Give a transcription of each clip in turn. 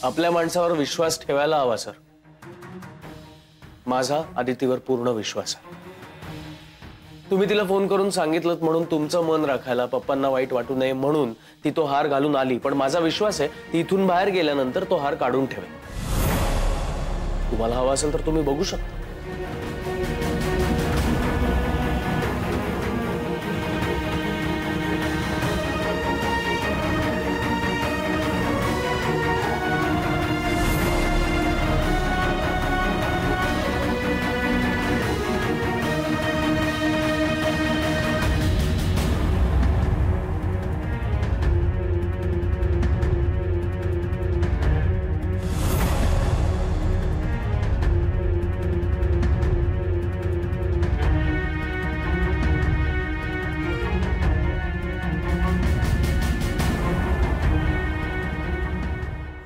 आपल्या माणसावर विश्वास ठेवायला हवा सर. माझा आदितीवर पूर्ण विश्वास आहे. तुम्ही तिला फोन करून सांगितलं म्हणून तुमचं मन राखायला, पप्पांना वाईट वाटू नये म्हणून ती तो हार घालून आली. पण माझा विश्वास आहे ती इथून बाहेर गेल्यानंतर तो हार काढून ठेवेल. तुम्हाला हवा असेल तर तुम्ही बघू शकता.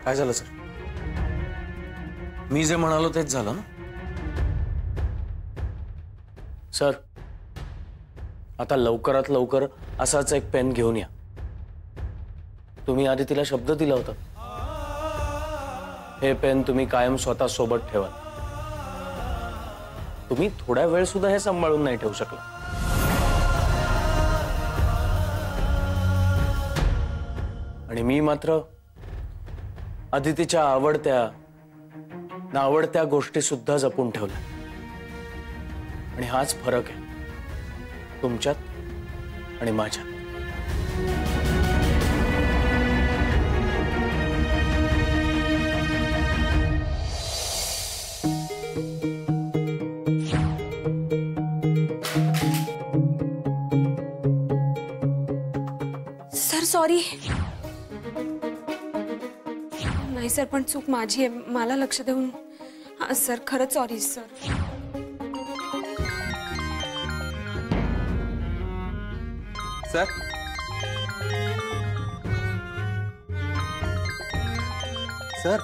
काय झालं सर? मी जे म्हणालो तेच झालं ना सर. आता लवकरात लवकर असाच एक पेन घेऊन या. तुम्ही आदितीला शब्द दिला होता. हे पेन तुम्ही कायम स्वतः सोबत ठेवा. तुम्ही थोड्या वेळ सुद्धा हे सांभाळून नाही ठेवू शकला. आणि मी मात्र आदितीच्या आवडत्या नावडत्या गोष्टी सुद्धा जपून ठेवल्या. आणि हाच फरक आहे तुमच्यात आणि माझ्यात. Sir sorry. नाही सर, पण चूक माझी आहे. मला लक्ष देऊन. सर खरंच sorry sir. Sir sir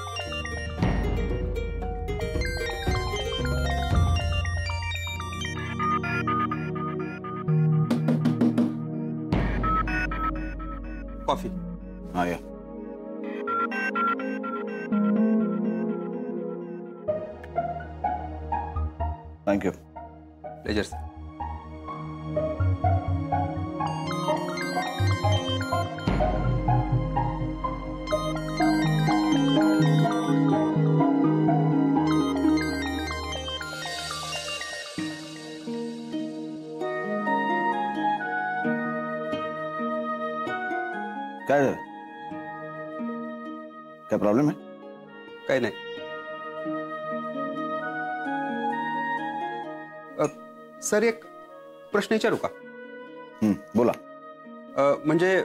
coffee. हाँ या. Thank you. Pleasure sir. क्या है? क्या प्रॉब्लम है? काही नाही. सर एक प्रश्न विचारू का? बोला. म्हणजे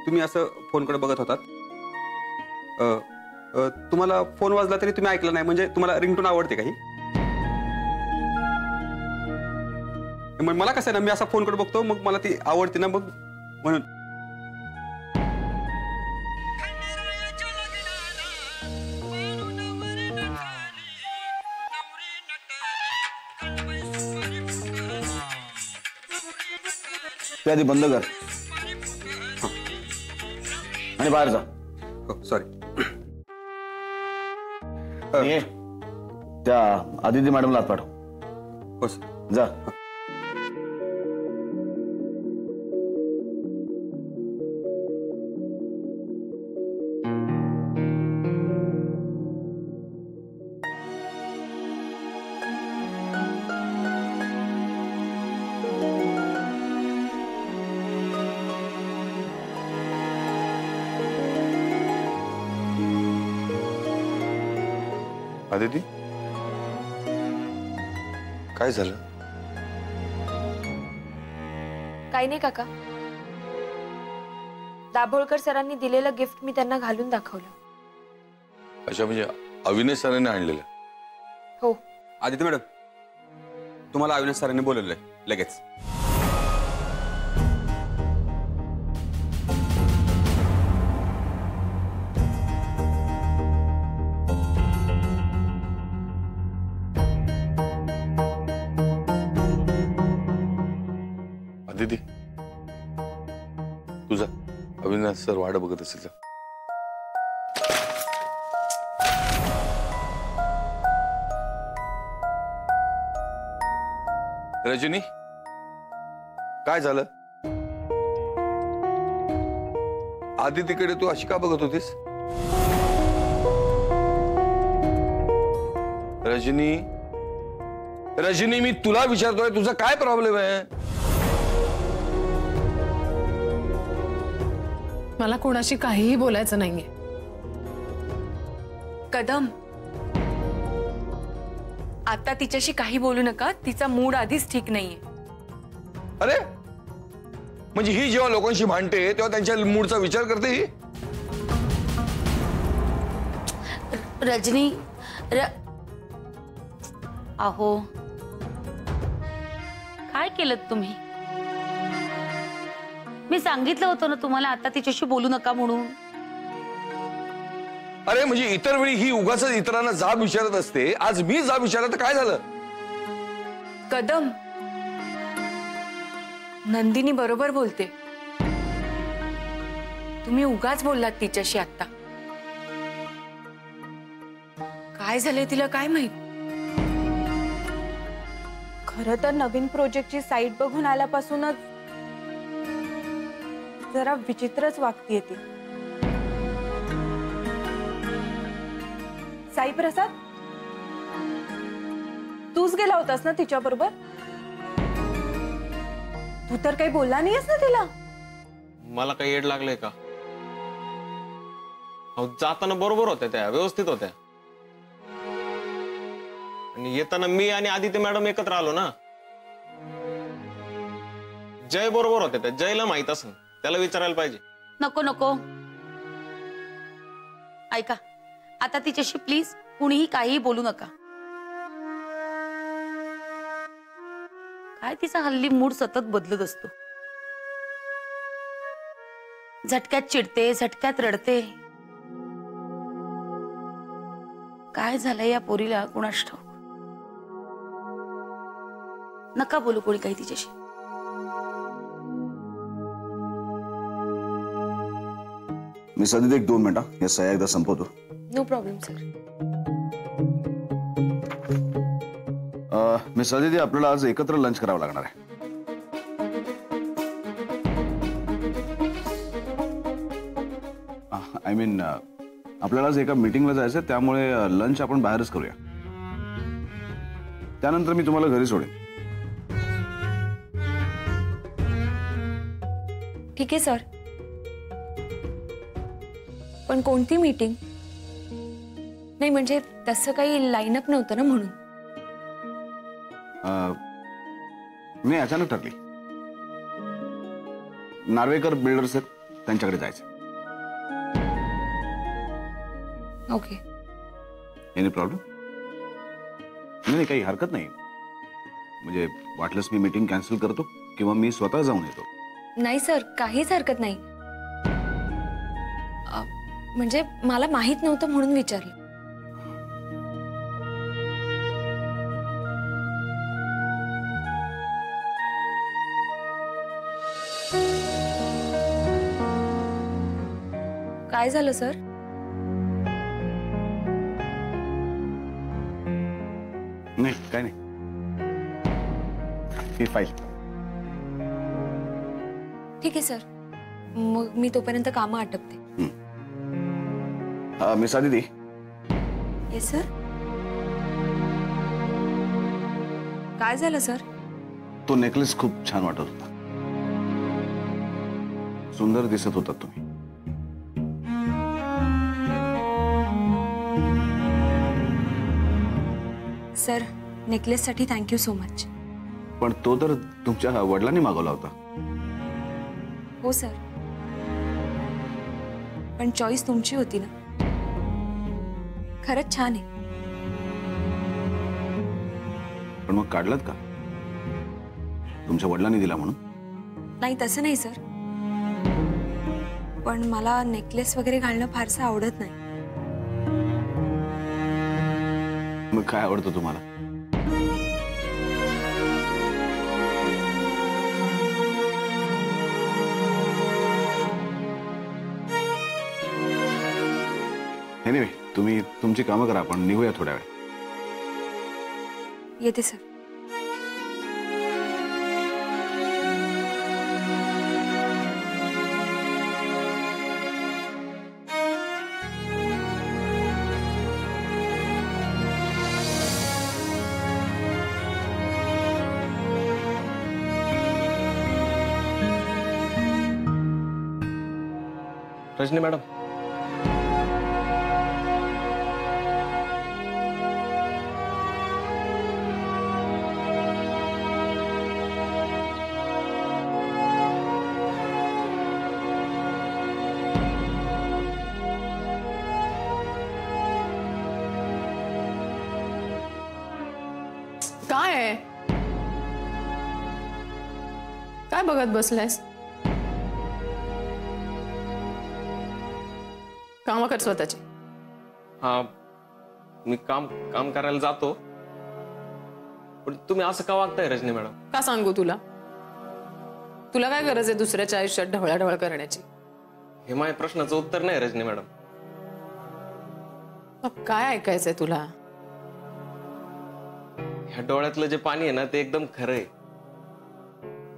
तुम्ही असं फोनकडे बघत होतात. तुम्हाला फोन वाजला तरी तुम्ही ऐकलं नाही, म्हणजे तुम्हाला रिंगटोन आवडते काही? मला कसं आहे ना, मी असा फोनकडे बघतो मग मला ती आवडते ना, मग म्हणून. ते आधी बंद कर आणि बाहेर जा. सॉरी. त्या आदिती मॅडमला हात पाठव. हो सर. जा. आदिती काय झालं? काही नाही काका. दाभोळकर सरांनी दिलेलं गिफ्ट मी त्यांना घालून दाखवलं. अच्छा, म्हणजे अविनाश सरांनी आणलेलं? हो. आदिती मॅडम, तुम्हाला अविनाश सरांनी बोलवलंय लगेच. आदिती तुझा अविनाश सर वाट बघत असेल. रजनी काय झालं? आदितीकडे तू अशी का बघत होतीस? रजनी, रजनी मी तुला विचारतोय तुझा काय प्रॉब्लेम आहे? मला कोणाशी काहीही बोलायचं नाहीये. कदम, आता तिच्याशी काही बोलू नका. तिचा मूड आधीच ठीक नाहीये. अरे म्हणजे ही जेव्हा लोकांशी भांडते तेव्हा त्यांच्या मूडचा विचार करते ही? रजनी अहो काय केलं तुम्ही? मी सांगितलं होतं ना तुम्हाला आता तिच्याशी बोलू नका म्हणून. अरे म्हणजे इतर वेळी ही उगाच इतरांना जाब विचारत असते, आज मी जाब विचारत तर काय झालं? कदम, नंदिनी बरोबर बोलते. तुम्ही उगाच बोललात तिच्याशी. आता काय झालंय तिला काय माहित. खरं तर नवीन प्रोजेक्टची साईट बघून आल्यापासूनच जरा विचित्रच वागतीये ती. साई प्रसाद, तूच गेला होतास ना तिच्या बरोबर? तू तर काही बोलला नाहीस ना तिला? मला काही येड लागलंय का? जाताना बरोबर होत्या, त्या व्यवस्थित होत्या, आणि येताना मी आणि आदित्य मॅडम एकत्र आलो ना. जय बरोबर होते, त्या जयला माहित असेल, त्याला विचारायला पाहिजे. नको नको ऐका, आता तिच्याशी प्लीज कुणीही काहीही बोलू नका. काय तिचा हल्ली मूड सतत बदलत असतो. झटक्यात चिडते, झटक्यात रडते. काय झालंय या पोरीला कुणास ठाऊक. नका बोलू कोणी काही तिच्याशी. मी सध्या एक 2 मिनिटं या सह्या एकदा संपवतो. No problem sir. मी सध्या आपल्याला आज एकत्र लंच करावं लागणार आहे. आय मीन आपल्याला आज एका मीटिंगला जायचं, त्यामुळे लंच आपण बाहेरच करूया. त्यानंतर मी तुम्हाला घरी सोडेन. ठीक आहे सर. पण कोणती मीटिंग? नाही म्हणजे तसं काही लाईनअप नव्हतं ना म्हणून. नाही, अचानक ठरली. नार्वेकर बिल्डर्स आहेत, त्यांच्याकडे जायचं. ओके. Any problem? नाही, काही हरकत नाही. म्हणजे वाटलंच मी मीटिंग कॅन्सल करतो किंवा मी स्वतः जाऊन येतो. नाही सर, काहीच हरकत नाही. म्हणजे मला माहित नव्हतं म्हणून विचारलं. काय झालं सर? नाही, काय नाही. ही फाईल. ठीक आहे सर, मग मी तोपर्यंत कामं आटपते. मिस आदिती. Yes sir. काय झालं सर? तो नेकलेस खूप छान वाटत होता. सुंदर दिसत होता तुम्ही. सर, नेकलेससाठी थँक्यू सो मच. पण तो तर तुमच्या वडिलांनी मागवला होता. हो सर, पण चॉईस तुमची होती ना. खरंच छान आहे. पण मग काढलात का? तुमच्या वडिलांनी दिला म्हणून? नाही, तसं नाही सर. पण मला नेकलेस वगैरे घालणं फारसं आवडत नाही. मग काय आवडतं तुम्हाला? एनिवे, तुम्ही तुमची कामं करा, आपण निघूया थोड्या वेळ. येते सर. रजनी मॅडम, काय आहे? काय बघत बसलायस? कामं कर स्वतःची. हा मी काम काम करायला जातो, पण तुम्ही असं का वागताय रजनी मॅडम? का सांगू तुला? तुला काय गरज आहे दुसऱ्याच्या आयुष्यात ढवळाढवळ करण्याची? हे माझ्या प्रश्नाचं उत्तर नाही रजनी मॅडम. मग काय ऐकायचंय तुला? ह्या डोळ्यातलं जे पाणी आहे ना ते एकदम खरं आहे.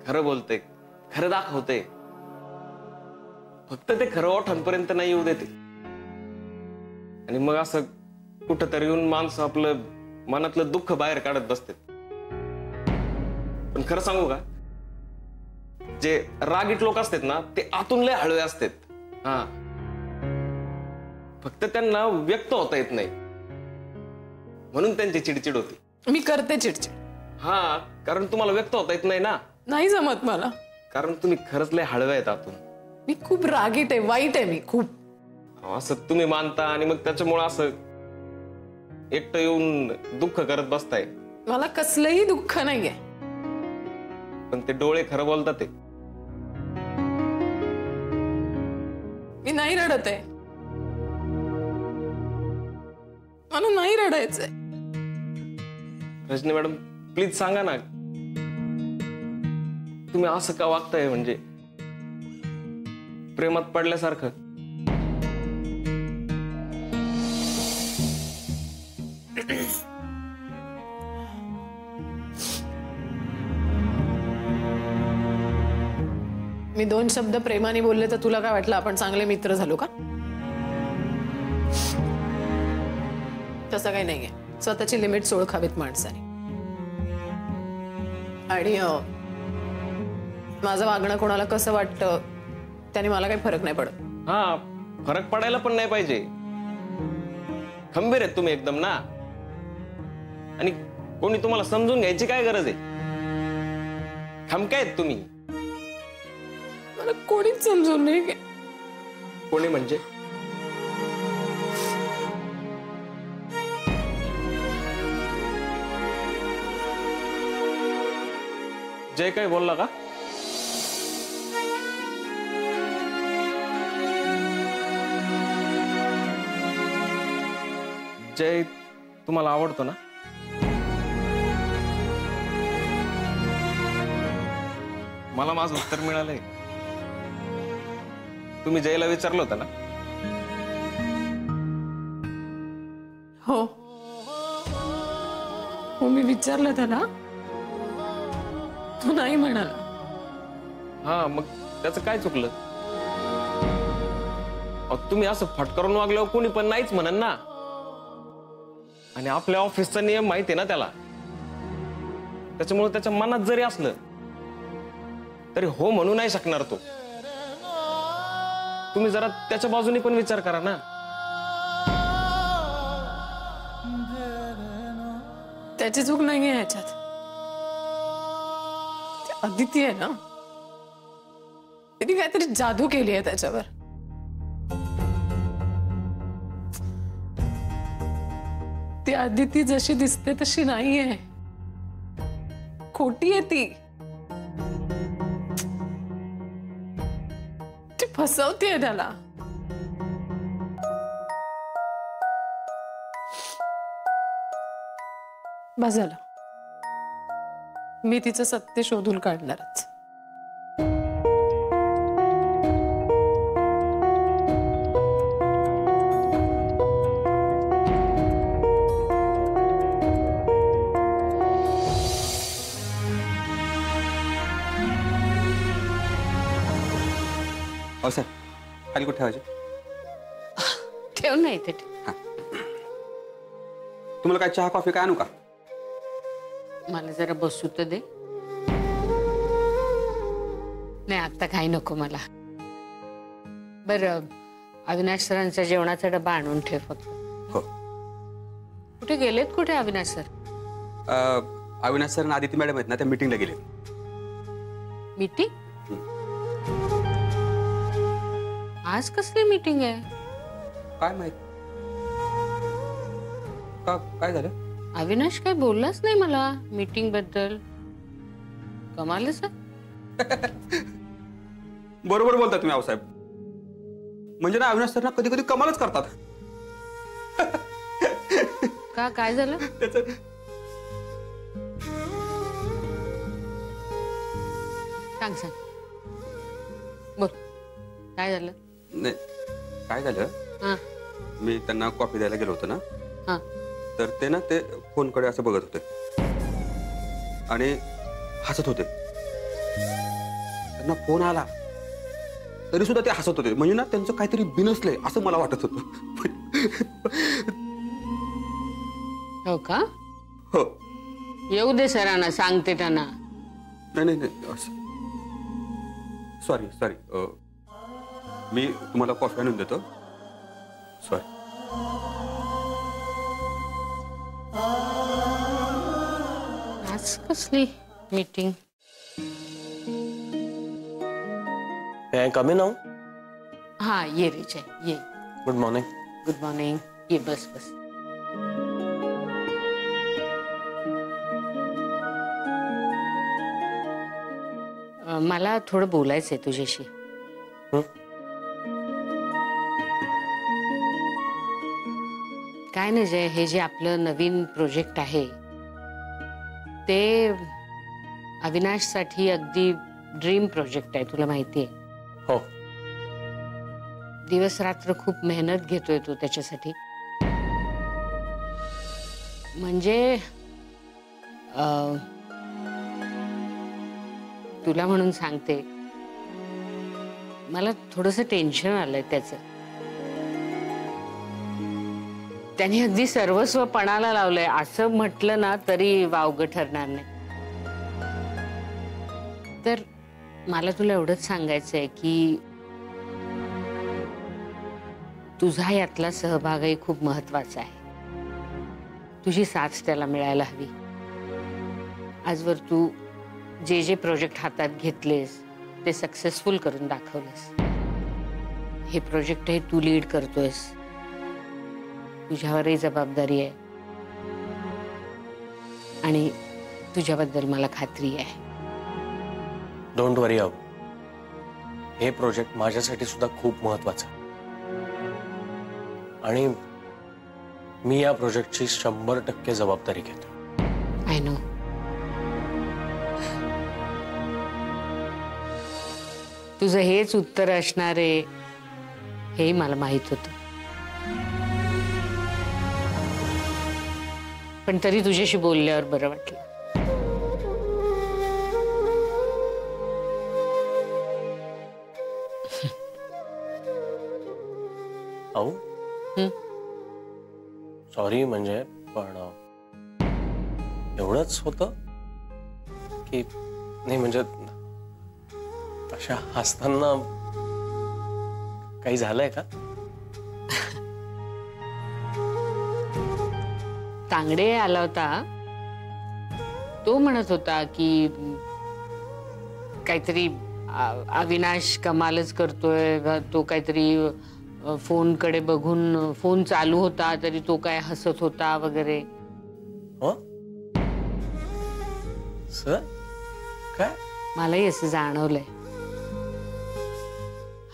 खरं बोलते, खरं दाखवते. फक्त ते खरं ओठांपर्यंत नाही येऊ देते. आणि मग असं कुठंतरी येऊन माणसं आपलं मनातलं दुःख बाहेर काढत बसते. पण खरं सांगू का, जे रागीट लोक असतात ना ते आतून लय हळवे असतात. हा, फक्त त्यांना व्यक्त होता येत नाही म्हणून त्यांची चिडचिड होती. मी करते चिडचिड. हा, कारण तुम्हाला व्यक्त होता येत नाही ना. नाही जमत मला. कारण तुम्ही खरंच लय हळवे आहेत आतून. मी खूप रागीट आहे, वाईट आहे मी खूप. असं तुम्ही मानता आणि मग त्याच्यामुळे असं एकटं येऊन दुःख करत बसताय. मला कसलंही दुःख नाहीये. पण ते डोळे खरं बोलतात ते. मी नाही रडत आहे. मला नाही रडायचंय. रजनी मॅडम प्लीज सांगा ना, तुम्ही असं का वागताय? म्हणजे प्रेमात पडल्यासारखं. मी 2 शब्द प्रेमाने बोलले तर तुला काय वाटलं आपण चांगले मित्र झालो का? तसं काही नाहीये. स्वतःची लिमिट्स ओळखावीत माणसाने. आणि माझं वागणं कोणाला कसं वाटतं त्याने मला काही फरक नाही पडत. हा, फरक पडायला पण नाही पाहिजे. खंबीर आहेत तुम्ही एकदम ना. आणि कोणी तुम्हाला समजून घ्यायची काय गरज आहे? खमक्या आहेत तुम्ही. मला कोणीच समजून नाही घे. कोणी म्हणजे? जय काय बोलला का? जय तुम्हाला आवडतो ना? मला माझं उत्तर मिळालंय. तुम्ही जयला विचारलं होतं ना? हो, हो मी विचारलं त्याला. तो नाही म्हणाला. हा, मग त्याचं काय चुकलं? तुम्ही असं फटकारून वागल्यावर कोणी पण नाहीच म्हणन ना. आणि आपल्या ऑफिसचा नियम माहिती आहे ना त्याला. त्याच्यामुळे त्याच्या मनात जरी असलं तरी हो म्हणू नाही शकणार तो. तुम्ही जरा त्याच्या बाजूने पण विचार करा ना. त्याची चूक नाहीये ह्याच्यात. अदिती आहे ना, तिने काहीतरी जादू केली आहे त्याच्यावर. ती अदिती जशी दिसते तशी नाहीये. खोटी आहे ती. ती फसवतीये त्याला. बस झालं. मी तिचं सत्य शोधून काढणारच. हो सर, खाली कुठे ठेवायचे? ठेव ना इथे. तुम्हाला काय चहा कॉफी काय आणू का? मला जरा बसू तर दे. नाही आता काही नको मला. बरं अविनाश सरांचा जेवणाचा डबा आणून ठेव फक्त. हो. कुठे गेलेत कुठे अविनाश सर? अविनाश सर आणि आदिती मॅडम आहेत ना, त्या मीटिंगला गेले. मीटिंग? आज कसली मीटिंग आहे? काय माहित का काय झालं? अविनाश काय बोललाच नाही मला मीटिंग बद्दल. कमालच आहे. बरोबर बोलता तुम्ही आऊसाहेब. म्हणजे ना अविनाश सर ना कधी कधी कमालच करतात. का काय झालं? सांग सांग बोल काय झालं? नाही काय झालं, हा मी त्यांना कॉफी द्यायला गेलो होतो ना, हा तर ते ना ते फोनकडे असं बघत होते आणि हसत होते. त्यांना फोन आला तरी सुद्धा ते हसत होते. म्हणजे ना त्यांचं काहीतरी बिनसलंय असं मला वाटत होतं. हो का? हो. येऊ दे सरांना, सांगते त्यांना. नाही नाही सॉरी सॉरी, मी तुम्हाला कॉफी आणून देतो. सॉरी. आज कसली meeting? May I come in now? हा ये रे जय ये. Good morning. Good morning. ये बस बस. मला थोडं बोलायचंय तुझ्याशी. काय नाही जय, हे जे आपलं नवीन प्रोजेक्ट आहे ते अविनाश साठी अगदी ड्रीम प्रोजेक्ट आहे, तुला माहिती आहे. हो. दिवस रात्र खूप मेहनत घेतोय तो त्याच्यासाठी. म्हणजे तुला म्हणून सांगते, मला थोडंसं टेन्शन आलंय त्याचं. त्याने अगदी सर्वस्व पणाला लावलंय असं म्हटलं ना तरी वावगं ठरणार नाही. तर मला तुला एवढंच सांगायचंय की तुझा यातला सहभागही खूप महत्वाचा आहे. तुझी साथ त्याला मिळायला हवी. आजवर तू जे जे प्रोजेक्ट हातात घेतलेस ते सक्सेसफुल करून दाखवलेस. हे प्रोजेक्टही तू लीड करतोयस, तुझ्यावरही जबाबदारी आहे आणि तुझ्याबद्दल मला खात्री आहे. डोंट वरी आऊ, हे प्रोजेक्ट माझ्यासाठी सुद्धा खूप महत्वाचं आहे आणि मी या प्रोजेक्टची 100% जबाबदारी घेतो. I know. तुझं हेच उत्तर असणार आहे हेही मला माहित होतं. पण तरी तुझ्याशी बोलल्यावर बरं वाटलं. आऊ सॉरी, म्हणजे पण एवढंच होतं की नाही, म्हणजे अशा हसताना काही झालंय का? तांगडे आला होता, तो म्हणत होता की काहीतरी अविनाश कमालच करतोय. तो काहीतरी फोनकडे बघून, फोन चालू होता तरी तो काय हसत होता वगैरे. हो सर, काय? मलाही असं जाणवलंय.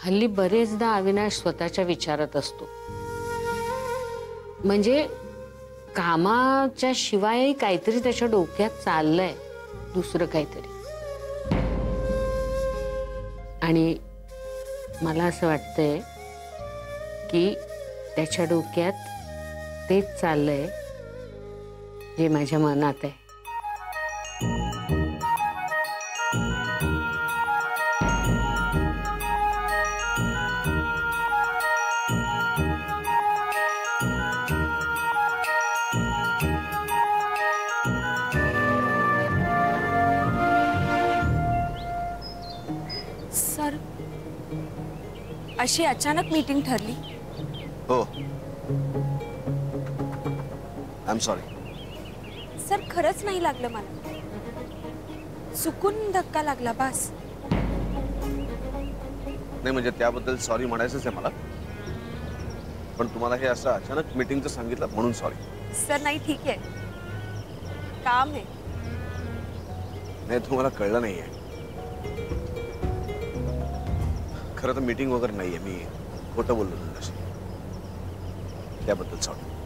हल्ली बरेचदा अविनाश स्वतःच्या विचारात असतो. म्हणजे कामाच्या शिवायही काहीतरी त्याच्या डोक्यात चाललंय, दुसरं काहीतरी. आणि मला असं वाटतंय की त्याच्या डोक्यात तेच चाललंय जे माझ्या मनात आहे. अशी अचानक मीटिंग ठरली? हो, आय एम सॉरी. सर खरंच नाही लागलं मला, चुकून धक्का लागला बस. नाही म्हणजे त्याबद्दल सॉरी म्हणायचंच आहे मला, पण तुम्हाला हे असं अचानक मीटिंगचं सांगितलं म्हणून सॉरी. सर नाही ठीक आहे, काम आहे. नाही तुम्हाला कळलं नाहीये, खरं तर मीटिंग वगैरे नाहीये, मी खोटं बोललो तुमच्याशी, त्याबद्दल सॉरी.